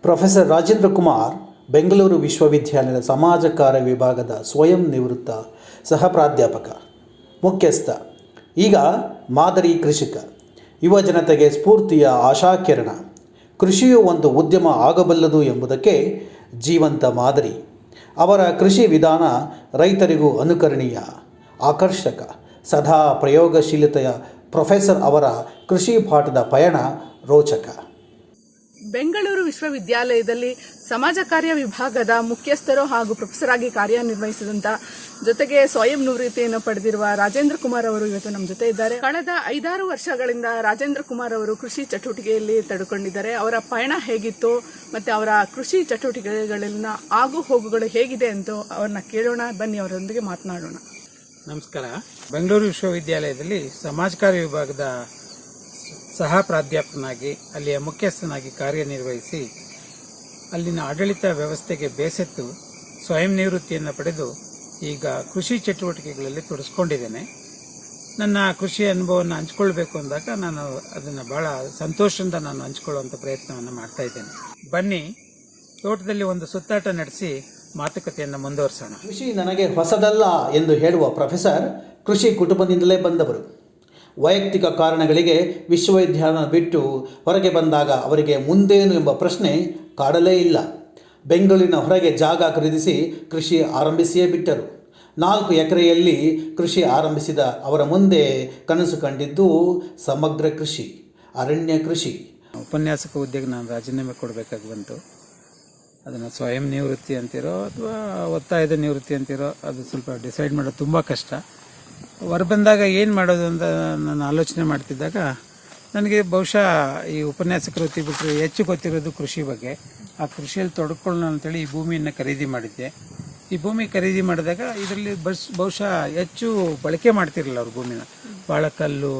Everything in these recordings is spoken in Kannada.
ಪ್ರೊಫೆಸರ್ ರಾಜೇಂದ್ರ ಕುಮಾರ್ ಬೆಂಗಳೂರು ವಿಶ್ವವಿದ್ಯಾಲಯದ ಸಮಾಜ ಕಾರ್ಯ ವಿಭಾಗದ ಸ್ವಯಂ ನಿವೃತ್ತ ಸಹ ಪ್ರಾಧ್ಯಾಪಕ, ಮುಖ್ಯಸ್ಥ, ಈಗ ಮಾದರಿ ಕೃಷಿಕ, ಯುವ ಜನತೆಗೆ ಸ್ಫೂರ್ತಿಯ ಆಶಾಕಿರಣ. ಕೃಷಿಯು ಒಂದು ಉದ್ಯಮ ಆಗಬಲ್ಲದು ಎಂಬುದಕ್ಕೆ ಜೀವಂತ ಮಾದರಿ. ಅವರ ಕೃಷಿ ವಿಧಾನ ರೈತರಿಗೂ ಅನುಕರಣೀಯ, ಆಕರ್ಷಕ, ಸದಾ ಪ್ರಯೋಗಶೀಲತೆಯ ಪ್ರೊಫೆಸರ್ ಅವರ ಕೃಷಿ ಪಾಠದ ಪಯಣ ರೋಚಕ. ಬೆಂಗಳೂರು ವಿಶ್ವವಿದ್ಯಾಲಯದಲ್ಲಿ ಸಮಾಜ ಕಾರ್ಯ ವಿಭಾಗದ ಮುಖ್ಯಸ್ಥರು ಹಾಗೂ ಪ್ರೊಫೆಸರ್ ಆಗಿ ಕಾರ್ಯನಿರ್ವಹಿಸಿದಂಥ ಜೊತೆಗೆ ಸ್ವಯಂ ನಿವೃತ್ತಿಯನ್ನು ಪಡೆದಿರುವ ರಾಜೇಂದ್ರ ಕುಮಾರ್ ಅವರು ಇವತ್ತು ನಮ್ಮ ಜೊತೆ ಇದ್ದಾರೆ. ಕಳೆದ 5-6 ವರ್ಷಗಳಿಂದ ರಾಜೇಂದ್ರ ಕುಮಾರ್ ಅವರು ಕೃಷಿ ಚಟುವಟಿಕೆಯಲ್ಲಿ ತೊಡಕೊಂಡಿದ್ದಾರೆ. ಅವರ ಪಯಣ ಹೇಗಿತ್ತು ಮತ್ತು ಅವರ ಕೃಷಿ ಚಟುವಟಿಕೆಗಳಲ್ಲಿನ ಆಗು ಹೋಗುಗಳು ಹೇಗಿದೆ ಅಂತ ಅವ್ರನ್ನ ಕೇಳೋಣ. ಬನ್ನಿ, ಅವರೊಂದಿಗೆ ಮಾತನಾಡೋಣ. ನಮಸ್ಕಾರ. ಬೆಂಗಳೂರು ವಿಶ್ವವಿದ್ಯಾಲಯದಲ್ಲಿ ಸಮಾಜ ಕಾರ್ಯ ವಿಭಾಗದ ಸಹ ಪ್ರಾಧ್ಯಾಪಕನಾಗಿ ಅಲ್ಲಿಯ ಮುಖ್ಯಸ್ಥನಾಗಿ ಕಾರ್ಯನಿರ್ವಹಿಸಿ ಅಲ್ಲಿನ ಆಡಳಿತ ವ್ಯವಸ್ಥೆಗೆ ಬೇಸತ್ತು ಸ್ವಯಂ ನಿವೃತ್ತಿಯನ್ನು ಪಡೆದು ಈಗ ಕೃಷಿ ಚಟುವಟಿಕೆಗಳಲ್ಲಿ ತೊಡಗಿಸ್ಕೊಂಡಿದ್ದೇನೆ. ನನ್ನ ಕೃಷಿ ಅನುಭವವನ್ನು ಹಂಚ್ಕೊಳ್ಬೇಕು ಅಂದಾಗ ನಾನು ಅದನ್ನು ಬಹಳ ಸಂತೋಷದಿಂದ ನಾನು ಹಂಚ್ಕೊಳ್ಳುವಂಥ ಪ್ರಯತ್ನವನ್ನು ಮಾಡ್ತಾ ಇದ್ದೇನೆ. ಬನ್ನಿ, ತೋಟದಲ್ಲಿ ಒಂದು ಸುತ್ತಾಟ ನಡೆಸಿ ಮಾತುಕತೆಯನ್ನು ಮುಂದುವರಿಸೋಣ. ಕೃಷಿ ನನಗೆ ಹೊಸದಲ್ಲ ಎಂದು ಹೇಳುವ ಪ್ರೊಫೆಸರ್ ಕೃಷಿ ಕುಟುಂಬದಿಂದಲೇ ಬಂದವರು. ವೈಯಕ್ತಿಕ ಕಾರಣಗಳಿಗೆ ವಿಶ್ವವಿದ್ಯಾಲಯ ಬಿಟ್ಟು ಹೊರಗೆ ಬಂದಾಗ ಅವರಿಗೆ ಮುಂದೇನು ಎಂಬ ಪ್ರಶ್ನೆ ಕಾಡಲೇ ಇಲ್ಲ. ಬೆಂಗಳೂರಿನ ಹೊರಗೆ ಜಾಗ ಖರೀದಿಸಿ ಕೃಷಿ ಆರಂಭಿಸಿಯೇ ಬಿಟ್ಟರು. 4 ಎಕರೆಯಲ್ಲಿ ಕೃಷಿ ಆರಂಭಿಸಿದ ಅವರ ಮುಂದೆ ಕನಸು ಕಂಡಿದ್ದು ಸಮಗ್ರ ಕೃಷಿ, ಅರಣ್ಯ ಕೃಷಿ. ಉಪನ್ಯಾಸಕ ಹುದ್ದೆಗೆ ನಾನು ರಾಜೀನಾಮೆ ಕೊಡಬೇಕಾಗಿ ಬಂತು. ಅದನ್ನು ಸ್ವಯಂ ನಿವೃತ್ತಿ ಅಂತಿರೋ ಅಥವಾ ಒತ್ತಾಯದ ನಿವೃತ್ತಿ ಅಂತಿರೋ ಅದು ಸ್ವಲ್ಪ ಡಿಸೈಡ್ ಮಾಡೋದು ತುಂಬ ಕಷ್ಟ. ಹೊರಬಂದಾಗ ಏನು ಮಾಡೋದು ಅಂತ ನಾನು ಆಲೋಚನೆ ಮಾಡ್ತಿದ್ದಾಗ ನನಗೆ ಬಹುಶಃ ಈ ಉಪನ್ಯಾಸಕ ವೃತ್ತಿ ಬಿಟ್ಟರೆ ಹೆಚ್ಚು ಗೊತ್ತಿರೋದು ಕೃಷಿ ಬಗ್ಗೆ. ಆ ಕೃಷಿಯಲ್ಲಿ ತೊಡಕೊಳ್ಳೋಣ ಅಂತೇಳಿ ಈ ಭೂಮಿಯನ್ನು ಖರೀದಿ ಮಾಡಿದ್ದೆ. ಈ ಭೂಮಿ ಖರೀದಿ ಮಾಡಿದಾಗ ಇದರಲ್ಲಿ ಬಹುಶಃ ಹೆಚ್ಚು ಬಳಕೆ ಮಾಡ್ತಿರಲಿಲ್ಲ ಅವ್ರ ಭೂಮಿನ. ಭಾಳ ಕಲ್ಲು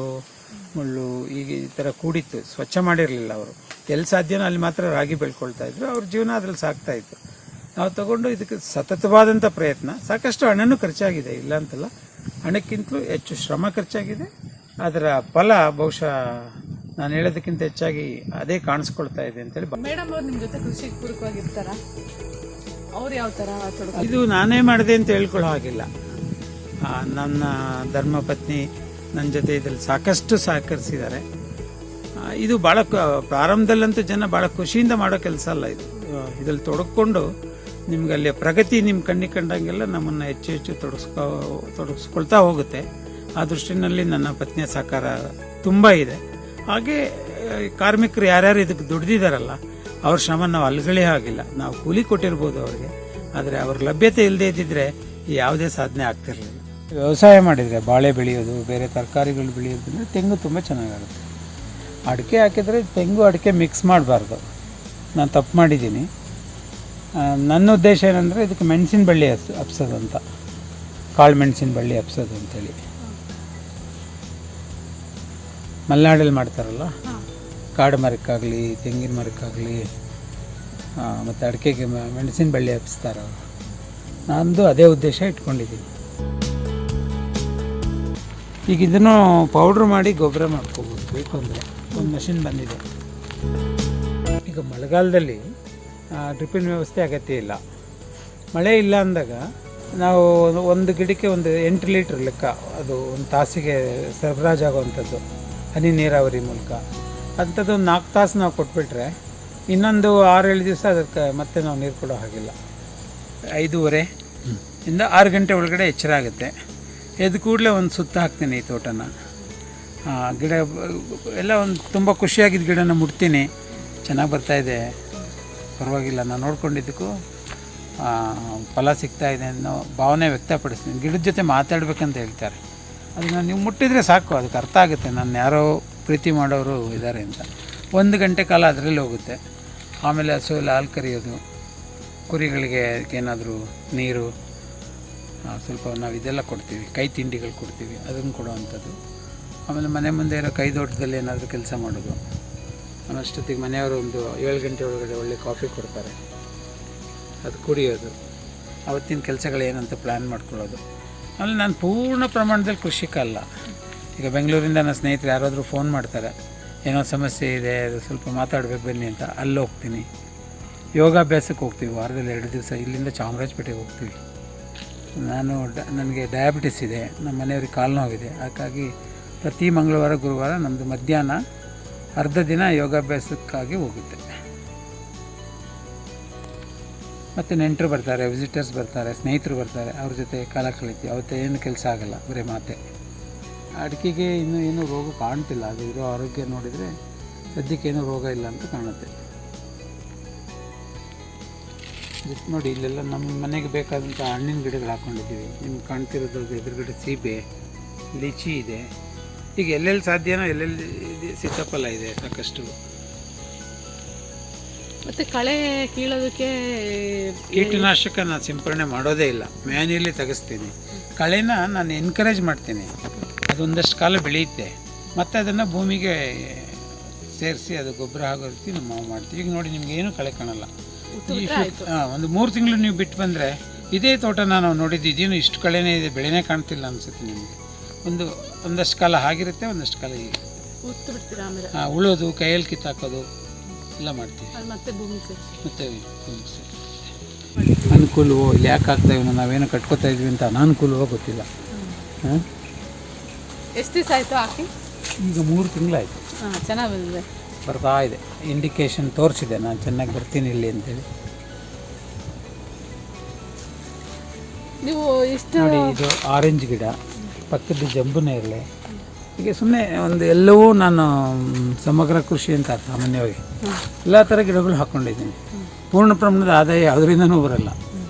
ಮುಳ್ಳು ಈ ಥರ ಕೂಡಿತ್ತು, ಸ್ವಚ್ಛ ಮಾಡಿರಲಿಲ್ಲ ಅವರು. ಎಲ್ಲಿ ಸಾಧ್ಯನೋ ಅಲ್ಲಿ ಮಾತ್ರ ರಾಗಿ ಬೆಳ್ಕೊಳ್ತಾ ಇದ್ರು. ಅವ್ರ ಜೀವನ ಅದ್ರಲ್ಲಿ ಸಾಕ್ತಾ ಇತ್ತು. ನಾವು ತಗೊಂಡು ಇದಕ್ಕೆ ಸತತವಾದಂಥ ಪ್ರಯತ್ನ, ಸಾಕಷ್ಟು ಹಣನೂ ಖರ್ಚಾಗಿದೆ, ಇಲ್ಲ ಅಂತಲ್ಲ. ಹಣಕ್ಕಿಂತಲೂ ಹೆಚ್ಚು ಶ್ರಮ ಖರ್ಚಾಗಿದೆ. ಅದರ ಫಲ ಬಹುಶಃ ನಾನು ಹೇಳೋದಕ್ಕಿಂತ ಹೆಚ್ಚಾಗಿ ಅದೇ ಕಾಣಿಸ್ಕೊಳ್ತಾ ಇದೆ ಅಂತೇಳಿ. ಮೇಡಮ್ ಅವ್ರು ನಿಮ್ಮ ಜೊತೆ ಕೃಷಿ ಪೂರಕವಾಗಿರ್ತಾರ? ಅವ್ರು ಯಾವ ಥರ ಇದು ನಾನೇ ಮಾಡಿದೆ ಅಂತ ಹೇಳ್ಕೊಳ್ಳೋ ಹಾಗಿಲ್ಲ. ನನ್ನ ಧರ್ಮಪತ್ನಿ ನನ್ನ ಜೊತೆ ಇದರಲ್ಲಿ ಸಾಕಷ್ಟು ಸಹಕರಿಸಿದ್ದಾರೆ. ಇದು ಭಾಳ ಪ್ರಾರಂಭದಲ್ಲಂತೂ ಜನ ಭಾಳ ಖುಷಿಯಿಂದ ಮಾಡೋ ಕೆಲಸ ಅಲ್ಲ ಇದು. ಇದರಲ್ಲಿ ತೊಡಕೊಂಡು ನಿಮ್ಗೆ ಅಲ್ಲಿ ಪ್ರಗತಿ ನಿಮ್ಮ ಕಣ್ಣಿಗೆ ಕಂಡಂಗೆಲ್ಲ ನಮ್ಮನ್ನು ಹೆಚ್ಚು ಹೆಚ್ಚು ತೊಡಗಿಸ್ಕೊಳ್ತಾ ಹೋಗುತ್ತೆ. ಆ ದೃಷ್ಟಿನಲ್ಲಿ ನನ್ನ ಪತ್ನಿಯ ಸಹಕಾರ ತುಂಬ ಇದೆ. ಹಾಗೆ ಕಾರ್ಮಿಕರು ಯಾರ್ಯಾರು ಇದಕ್ಕೆ ದುಡ್ದಿದ್ದಾರಲ್ಲ ಅವ್ರ ಶ್ರಮ ನಾವು ಅಲ್ಗಳೇ ಆಗಿಲ್ಲ. ನಾವು ಕೂಲಿ ಕೊಟ್ಟಿರ್ಬೋದು ಅವ್ರಿಗೆ, ಆದರೆ ಅವ್ರ ಲಭ್ಯತೆ ಇಲ್ಲದೆ ಇದ್ದಿದ್ರೆ ಯಾವುದೇ ಸಾಧನೆ ಆಗ್ತಿರಲಿಲ್ಲ. ವ್ಯವಸಾಯ ಮಾಡಿದರೆ ಬಾಳೆ ಬೆಳೆಯೋದು, ಬೇರೆ ತರಕಾರಿಗಳು ಬೆಳೆಯೋದಂದರೆ ತೆಂಗು ತುಂಬ ಚೆನ್ನಾಗಾಗುತ್ತೆ. ಅಡಿಕೆ ಹಾಕಿದರೆ ತೆಂಗು ಅಡಿಕೆ ಮಿಕ್ಸ್ ಮಾಡಬಾರ್ದು. ನಾನು ತಪ್ಪು ಮಾಡಿದ್ದೀನಿ. ನನ್ನ ಉದ್ದೇಶ ಏನಂದರೆ ಇದಕ್ಕೆ ಮೆಣಸಿನ ಬಳ್ಳಿ ಹಬ್ಸೋದು ಅಂತ, ಕಾಳು ಮೆಣಸಿನ ಬಳ್ಳಿ ಹಬ್ಸೋದು ಅಂತೇಳಿ. ಮಲೆನಾಡಲ್ಲಿ ಮಾಡ್ತಾರಲ್ಲ, ಕಾಡು ಮರಕ್ಕಾಗಲಿ ತೆಂಗಿನ ಮರಕ್ಕಾಗಲಿ ಮತ್ತು ಅಡಿಕೆಗೆ ಮೆಣಸಿನ ಬಳ್ಳಿ ಹಬ್ಸ್ತಾರೆ. ನಂದು ಅದೇ ಉದ್ದೇಶ ಇಟ್ಕೊಂಡಿದ್ದೀನಿ. ಈಗ ಇದನ್ನು ಪೌಡ್ರ್ ಮಾಡಿ ಗೊಬ್ಬರ ಮಾಡ್ಕೋಬೋದು. ಬೇಕು ಅಂದರೆ ಒಂದು ಮಷಿನ್ ಬಂದಿದೆ. ಈಗ ಮಳೆಗಾಲದಲ್ಲಿ ಡ್ರಿಪ್ಪಿನ ವ್ಯವಸ್ಥೆ ಅಗತ್ಯ ಇಲ್ಲ. ಮಳೆ ಇಲ್ಲ ಅಂದಾಗ ನಾವು ಒಂದು ಗಿಡಕ್ಕೆ ಒಂದು 8 ಲೀಟ್ರ್ ಲೆಕ್ಕ, ಅದು ಒಂದು ತಾಸಿಗೆ ಸರಬರಾಜಾಗುವಂಥದ್ದು ಹನಿ ನೀರಾವರಿ ಮೂಲಕ. ಅಂಥದ್ದು 4 ತಾಸು ನಾವು ಕೊಟ್ಬಿಟ್ರೆ ಇನ್ನೊಂದು 6-7 ದಿವಸ ಅದಕ್ಕೆ ಮತ್ತೆ ನಾವು ನೀರು ಕೊಡೋ ಹಾಗಿಲ್ಲ. 5:30 ಇಂದ 6 ಗಂಟೆ ಒಳಗಡೆ ಎಚ್ಚರ ಆಗುತ್ತೆ. ಎದ್ದು ಕೂಡಲೇ ಒಂದು ಸುತ್ತ ಹಾಕ್ತೀನಿ ಈ ತೋಟನ. ಗಿಡ ಎಲ್ಲ ಒಂದು ತುಂಬ ಖುಷಿಯಾಗಿದ್ದ ಗಿಡನ ಮುಟ್ತೀನಿ. ಚೆನ್ನಾಗಿ ಬರ್ತಾಯಿದೆ, ಪರವಾಗಿಲ್ಲ, ನಾನು ನೋಡ್ಕೊಂಡಿದ್ದಕ್ಕೂ ಫಲ ಸಿಗ್ತಾಯಿದೆ ಅನ್ನೋ ಭಾವನೆ ವ್ಯಕ್ತಪಡಿಸ್ತೀನಿ. ಗಿಡದ ಜೊತೆ ಮಾತಾಡ್ಬೇಕಂತ ಹೇಳ್ತಾರೆ. ಅದನ್ನು ನೀವು ಮುಟ್ಟಿದರೆ ಸಾಕು, ಅದಕ್ಕೆ ಅರ್ಥ ಆಗುತ್ತೆ ನಾನು ಯಾರೋ ಪ್ರೀತಿ ಮಾಡೋರು ಇದ್ದಾರೆ ಅಂತ. 1 ಗಂಟೆ ಕಾಲ ಅದರಲ್ಲಿ ಹೋಗುತ್ತೆ. ಆಮೇಲೆ ಹಸುವಲ್ಲಿ ಹಾಲು ಕರಿಯೋದು, ಕುರಿಗಳಿಗೆ ಏನಾದರೂ ನೀರು, ಸ್ವಲ್ಪ ನಾವು ಇದೆಲ್ಲ ಕೊಡ್ತೀವಿ, ಕೈ ತಿಂಡಿಗಳು ಕೊಡ್ತೀವಿ, ಅದನ್ನು ಕೊಡುವಂಥದ್ದು. ಆಮೇಲೆ ಮನೆ ಮುಂದೆ ಇರೋ ಕೈದೋಟದಲ್ಲಿ ಏನಾದರೂ ಕೆಲಸ ಮಾಡೋದು. ಅಷ್ಟೊತ್ತಿಗೆ ಮನೆಯವರು ಒಂದು 7 ಗಂಟೆ ಒಳಗಡೆ ಒಳ್ಳೆ ಕಾಫಿ ಕೊಡ್ತಾರೆ, ಅದು ಕುಡಿಯೋದು. ಅವತ್ತಿನ ಕೆಲಸಗಳು ಏನಂತ ಪ್ಲ್ಯಾನ್ ಮಾಡ್ಕೊಳ್ಳೋದು. ಆಮೇಲೆ ನಾನು ಪೂರ್ಣ ಪ್ರಮಾಣದಲ್ಲಿ ಕೃಷಿಕ ಅಲ್ಲ. ಈಗ ಬೆಂಗಳೂರಿಂದ ನನ್ನ ಸ್ನೇಹಿತರು ಯಾರಾದರೂ ಫೋನ್ ಮಾಡ್ತಾರೆ, ಏನೋ ಸಮಸ್ಯೆ ಇದೆ, ಅದು ಸ್ವಲ್ಪ ಮಾತಾಡಬೇಕು ಬನ್ನಿ ಅಂತ, ಅಲ್ಲಿ ಹೋಗ್ತೀನಿ. ಯೋಗಾಭ್ಯಾಸಕ್ಕೆ ಹೋಗ್ತೀವಿ. ವಾರದಲ್ಲಿ 2 ದಿವಸ ಇಲ್ಲಿಂದ ಚಾಮರಾಜಪೇಟೆಗೆ ಹೋಗ್ತೀವಿ. ನನಗೆ ಡಯಾಬಿಟಿಸ್ ಇದೆ, ನಮ್ಮ ಮನೆಯವ್ರಿಗೆ ಕಾಲು ನೋವಿದೆ. ಹಾಗಾಗಿ ಪ್ರತಿ ಮಂಗಳವಾರ ಗುರುವಾರ ನಮ್ಮದು ಮಧ್ಯಾಹ್ನ ಅರ್ಧ ದಿನ ಯೋಗಾಭ್ಯಾಸಕ್ಕಾಗಿ ಹೋಗುತ್ತೆ. ಮತ್ತು ನೆಂಟರು ಬರ್ತಾರೆ, ವಿಸಿಟರ್ಸ್ ಬರ್ತಾರೆ, ಸ್ನೇಹಿತರು ಬರ್ತಾರೆ, ಅವ್ರ ಜೊತೆ ಕಾಲ ಕಳಿತೀವಿ. ಅವತ್ತು ಏನು ಕೆಲಸ ಆಗಲ್ಲ, ಬರೀ ಮಾತೆ. ಅಡಿಕೆಗೆ ಇನ್ನೂ ಏನೂ ರೋಗ ಕಾಣ್ತಿಲ್ಲ. ಅದು ಇರೋ ಆರೋಗ್ಯ ನೋಡಿದರೆ ಸದ್ಯಕ್ಕೇನೂ ರೋಗ ಇಲ್ಲ ಅಂತ ಕಾಣುತ್ತೆ. ನೋಡಿ, ಇಲ್ಲೆಲ್ಲ ನಮ್ಮ ಮನೆಗೆ ಬೇಕಾದಂಥ ಹಣ್ಣಿನ ಗಿಡಗಳು ಹಾಕ್ಕೊಂಡಿದ್ದೀವಿ. ನಿಮ್ಗೆ ಕಾಣ್ತಿರೋದು ಎದುರುಗಡೆ ಸೀಬೆ, ಲಿಚಿ ಇದೆ. ಈಗ ಎಲ್ಲೆಲ್ಲಿ ಸಾಧ್ಯನೋ ಎಲ್ಲೆಲ್ಲಿ ಸೀತಾಫಲ ಇದೆ ಸಾಕಷ್ಟು. ಮತ್ತು ಕಳೆ ಕೀಳೋದಕ್ಕೆ ಕೀಟನಾಶಕ ನಾನು ಸಿಂಪರಣೆ ಮಾಡೋದೇ ಇಲ್ಲ, ಮ್ಯಾನ್ಯಲಿ ತೆಗೆಸ್ತೀನಿ. ಕಳೆನ ನಾನು ಎನ್ಕರೇಜ್ ಮಾಡ್ತೀನಿ, ಅದೊಂದಷ್ಟು ಕಾಲ ಬೆಳೆಯುತ್ತೆ. ಮತ್ತು ಅದನ್ನು ಭೂಮಿಗೆ ಸೇರಿಸಿ ಅದು ಗೊಬ್ಬರ ಆಗೋ ರೀತಿ ನಾವು ಮಾಡ್ತೀವಿ. ಈಗ ನೋಡಿ, ನಿಮಗೇನು ಕಳೆ ಕಾಣಲ್ಲ. ಒಂದು 3 ತಿಂಗಳು ನೀವು ಬಿಟ್ಟು ಬಂದರೆ ಇದೇ ತೋಟನ ನಾವು ನೋಡಿದ್ದು, ಇದೇನು ಇಷ್ಟು ಕಳೆನೇ ಇದೆ, ಬೆಳೆನೇ ಕಾಣ್ತಿಲ್ಲ ಅನಿಸುತ್ತೆ ನಿಮಗೆ. ಒಂದಷ್ಟು ಕಾಲ ಆಗಿರುತ್ತೆ, ಒಂದಷ್ಟು ಕಾಲ ಉಳೋದು, ಕೈಯಲ್ಲಿ ಕಿತ್ತಾಕೋದು ಎಲ್ಲ ಮಾಡ್ತೀವಿ. ಮತ್ತೆ ಭೂಮಿ ಅನುಕೂಲವೋ ಇಲ್ಲಿ ಯಾಕೆ ಆಗ್ತಾ ಇವನು ನಾವೇನೋ ಕಟ್ಕೋತಾ ಇದ್ವಿ ಅಂತ ಅನಾನುಕೂಲವೋ ಗೊತ್ತಿಲ್ಲ. ಎಷ್ಟು ದಿವಸ ಆಯಿತು ಹಾಕಿ? ಈಗ 3 ತಿಂಗಳಾಯಿತು. ಚೆನ್ನಾಗಿ ಬಂದಿದೆ, ಬರ್ತಾ ಇದೆ. ಇಂಡಿಕೇಶನ್ ತೋರಿಸಿದೆ ನಾನು ಚೆನ್ನಾಗಿ ಬರ್ತೀನಿ ಇಲ್ಲಿ ಅಂತೇಳಿ. ನೀವು ಇಷ್ಟು ನೋಡಿ, ಇದು ಆರೆಂಜ್ ಗಿಡ, ಪಕ್ಕದ ಜಂಬು ನೇರಳೆ. ಹೀಗೆ ಸುಮ್ಮನೆ ಒಂದು ಎಲ್ಲವೂ ನಾನು ಸಮಗ್ರ ಕೃಷಿ ಅಂತ ಸಾಮಾನ್ಯವಾಗಿ ಎಲ್ಲ ಥರ ಗಿಡಗಳು ಹಾಕ್ಕೊಂಡಿದ್ದೀನಿ. ಪೂರ್ಣ ಪ್ರಮಾಣದ ಆದಾಯ ಯಾವುದರಿಂದನೂ ಬರಲ್ಲ,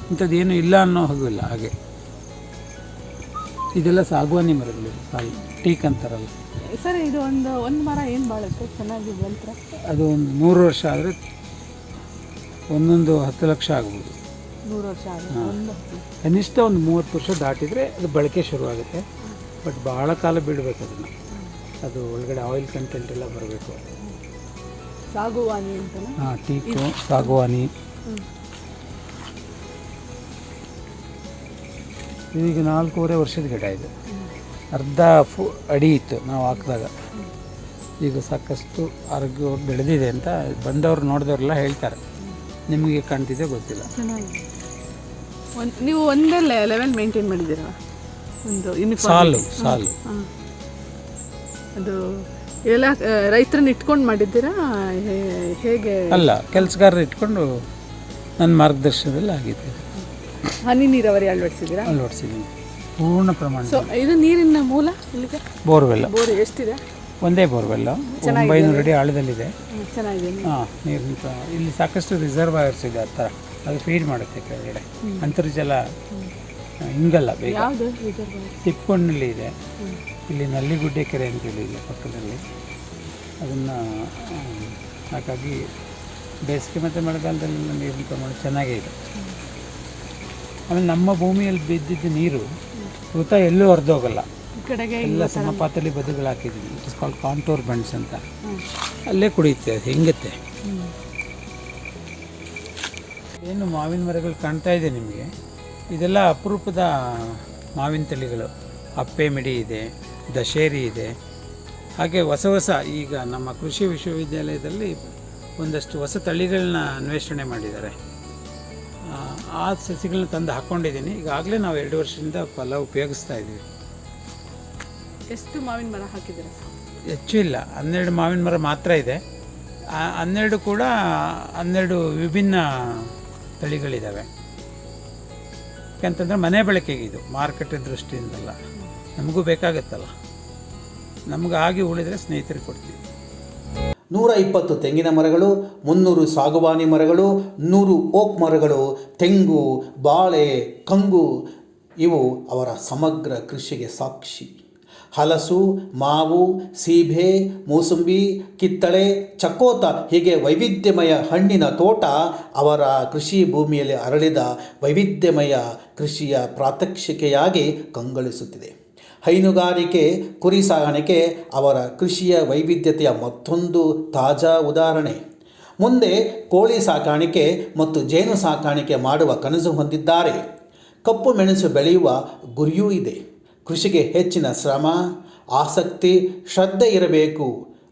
ಇಂಥದ್ದು ಏನೂ ಇಲ್ಲ ಅನ್ನೋ ಹೋಗಿಲ್ಲ. ಹಾಗೆ ಇದೆಲ್ಲ ಸಾಗುವಾನಿ ಮರಗಳು, ಟೀಕ್ ಅಂತಾರಲ್ಲ ಸರ್. ಇದು ಒಂದು ಮರ ಏನು ಬಾಳುತ್ತೆ ಚೆನ್ನಾಗಿ ಬಂತ್ರ? ಅದು ಒಂದು 100 ವರ್ಷ ಆದರೆ ಒಂದೊಂದು 10 ಲಕ್ಷ ಆಗ್ಬೋದು. 100 ವರ್ಷ ಕನಿಷ್ಠ ಒಂದು 30 ವರ್ಷ ದಾಟಿದರೆ ಅದು ಬಳಕೆ ಶುರುವಾಗುತ್ತೆ. ಬಟ್ ಭಾಳ ಕಾಲ ಬಿಡಬೇಕು ಅದನ್ನು, ಅದು ಒಳಗಡೆ ಆಯಿಲ್ ಕಂಟೆಂಟ್ ಎಲ್ಲ ಬರಬೇಕು. ಸಾಗುವಾನಿ ಅಂತ? ಹಾಂ, ಟೀಕು, ಸಾಗುವಾನಿ. ಇದೀಗ 4.5 ವರ್ಷದ ಗಿಡ ಇದು. ಅರ್ಧ ಅಡಿ ಇತ್ತು ನಾವು ಹಾಕಿದಾಗ. ಈಗ ಸಾಕಷ್ಟು ಆರೋಗ್ಯವಾಗಿ ಬೆಳೆದಿದೆ ಅಂತ ಬಂದವರು ನೋಡಿದವರೆಲ್ಲ ಹೇಳ್ತಾರೆ. ನಿಮಗೆ ಕಾಣ್ತಿದೆ ಗೊತ್ತಿಲ್ಲ. ನೀವು ಒಂದೇ ಲೆವೆಲ್ ಮೇಂಟೈನ್ ಮಾಡಿದ್ದೀರ? ಒಂದು ಸಾಲು ಅದು ಎಲ್ಲ ರೈತರನ್ನ ಇಟ್ಕೊಂಡು ಮಾಡಿದ್ದೀರಾ ಹೇಗೆ? ಅಲ್ಲ, ಕೆಲಸಗಾರರು ಇಟ್ಕೊಂಡು ನನ್ನ ಮಾರ್ಗದರ್ಶನದಲ್ಲಿ ಆಗಿದೆ. ಹನಿ ನೀರಾವರಿ ಅಳವಡಿಸಿದ್ದೀನಿ ಪೂರ್ಣ ಪ್ರಮಾಣ. ಸೊ ಇದು ನೀರಿನ ಮೂಲ ಇಲ್ಲಿಗೆ? ಬೋರ್ವೆಲ್. ಬೋರ್ ಎಷ್ಟಿದೆ? ಒಂದೇ ಬೋರ್ವೆಲ್ಲು, 900 ಅಡಿ ಆಳದಲ್ಲಿದೆ. ಚೆನ್ನಾಗಿದೆ ಹಾಂ, ನೀರಿನ ಇಲ್ಲಿ ಸಾಕಷ್ಟು ರಿಸರ್ವಾಯರ್ಸ್ ಇದೆ. ಆ ಥರ ಅದು ಫೀಡ್ ಮಾಡುತ್ತೆ ಕೆಳಗಡೆ. ಅಂತರ್ಜಲ ಹಿಂಗಲ್ಲ ಬೇಗ. ತಿಪ್ಪಣ್ಣಲ್ಲಿ ಇದೆ, ಇಲ್ಲಿ ನಲ್ಲಿಗುಡ್ಡೆ ಕೆರೆ ಅಂತೇಳಿ ಇದೆ ಪಕ್ಕದಲ್ಲಿ. ಅದನ್ನು ಹಾಗಾಗಿ ಬೇಸಿಗೆ ಮತ್ತು ಮಳೆಗಾಲದಲ್ಲಿ ನೀರಿನ ಪ್ರಮಾಣ ಚೆನ್ನಾಗೇ ಇದೆ. ಆಮೇಲೆ ನಮ್ಮ ಭೂಮಿಯಲ್ಲಿ ಬಿದ್ದಿದ್ದ ನೀರು ಇವತ್ತ ಎಲ್ಲೂ ಹರಿದೋಗಲ್ಲ, ಎಲ್ಲ ಸಮಪಾತಲ್ಲಿ ಬದುಗಳು ಹಾಕಿದ್ದೀವಿ. It is called contour Bunts ಅಂತ. ಅಲ್ಲೇ ಕುಡಿಯುತ್ತೆ, ಅದು ಹಿಂಗತ್ತೆ. ಏನು ಮಾವಿನ ಮರಗಳು ಕಾಣ್ತಾ ಇದೆ ನಿಮಗೆ, ಇದೆಲ್ಲ ಅಪರೂಪದ ಮಾವಿನ ತಳಿಗಳು. ಅಪ್ಪೆ ಮಿಡಿ ಇದೆ, ದಶೇರಿ ಇದೆ. ಹಾಗೆ ಹೊಸ ಈಗ ನಮ್ಮ ಕೃಷಿ ವಿಶ್ವವಿದ್ಯಾಲಯದಲ್ಲಿ ಒಂದಷ್ಟು ಹೊಸ ತಳಿಗಳನ್ನ ಅನ್ವೇಷಣೆ ಮಾಡಿದ್ದಾರೆ. ಆ ಸಸಿಗಳನ್ನ ತಂದು ಹಾಕ್ಕೊಂಡಿದ್ದೀನಿ. ಈಗಾಗಲೇ ನಾವು 2 ವರ್ಷದಿಂದ ಫಲ ಉಪಯೋಗಿಸ್ತಾ ಇದ್ದೀವಿ. ಎಷ್ಟು ಮಾವಿನ ಮರ ಹಾಕಿದ್ದೀರಾ? ಹೆಚ್ಚು ಇಲ್ಲ, 12 ಮಾವಿನ ಮರ ಮಾತ್ರ ಇದೆ. 12 ಕೂಡ 12 ವಿಭಿನ್ನ ತಳಿಗಳಿದ್ದಾವೆ. ಯಾಕಂತಂದರೆ ಮನೆ ಬಳಕೆಗೆ ಇದು, ಮಾರುಕಟ್ಟೆ ದೃಷ್ಟಿಯಿಂದಲ್ಲ. ನಮಗೂ ಬೇಕಾಗುತ್ತಲ್ಲ, ನಮಗೆ ಆಗಿ ಉಳಿದರೆ ಸ್ನೇಹಿತರಿಗೆ ಕೊಡ್ತೀವಿ. 120 ತೆಂಗಿನ ಮರಗಳು, 300 ಸಾಗುವಾನಿ ಮರಗಳು, 100 ಓಕ್ ಮರಗಳು, ತೆಂಗು, ಬಾಳೆ, ಕಂಗು ಇವು ಅವರ ಸಮಗ್ರ ಕೃಷಿಗೆ ಸಾಕ್ಷಿ. ಹಲಸು, ಮಾವು, ಸೀಬೆ, ಮೂಸಂಬಿ, ಕಿತ್ತಳೆ, ಚಕೋತ ಹೀಗೆ ವೈವಿಧ್ಯಮಯ ಹಣ್ಣಿನ ತೋಟ ಅವರ ಕೃಷಿ ಭೂಮಿಯಲ್ಲಿ ಅರಳಿದ ವೈವಿಧ್ಯಮಯ ಕೃಷಿಯ ಪ್ರಾತ್ಯಕ್ಷಿಕೆಯಾಗಿ ಕಂಗೊಳಿಸುತ್ತಿದೆ. ಹೈನುಗಾರಿಕೆ, ಕುರಿ ಸಾಗಾಣಿಕೆ ಅವರ ಕೃಷಿಯ ವೈವಿಧ್ಯತೆಯ ಮತ್ತೊಂದು ತಾಜಾ ಉದಾಹರಣೆ. ಮುಂದೆ ಕೋಳಿ ಸಾಕಾಣಿಕೆ ಮತ್ತು ಜೇನು ಸಾಕಾಣಿಕೆ ಮಾಡುವ ಕನಸು ಹೊಂದಿದ್ದಾರೆ. ಕಪ್ಪು ಮೆಣಸು ಬೆಳೆಯುವ ಗುರಿಯೂ ಇದೆ. ಕೃಷಿಗೆ ಹೆಚ್ಚಿನ ಶ್ರಮ, ಆಸಕ್ತಿ, ಶ್ರದ್ಧೆ ಇರಬೇಕು.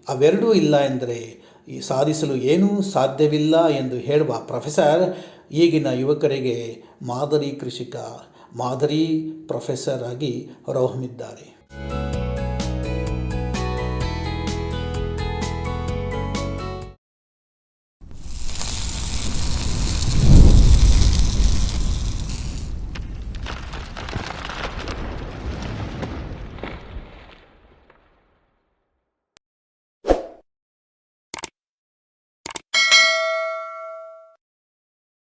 ಅವೆರಡೂ ಇಲ್ಲ ಎಂದರೆ ಈ ಸಾಧಿಸಲು ಏನೂ ಸಾಧ್ಯವಿಲ್ಲ ಎಂದು ಹೇಳುವ ಪ್ರೊಫೆಸರ್ ಈಗಿನ ಯುವಕರಿಗೆ ಮಾದರಿ ಕೃಷಿಕ, ಮಾದರಿ ಪ್ರೊಫೆಸರ್ ಆಗಿ ಹೊರಹೊಮ್ಮಿದ್ದಾರೆ.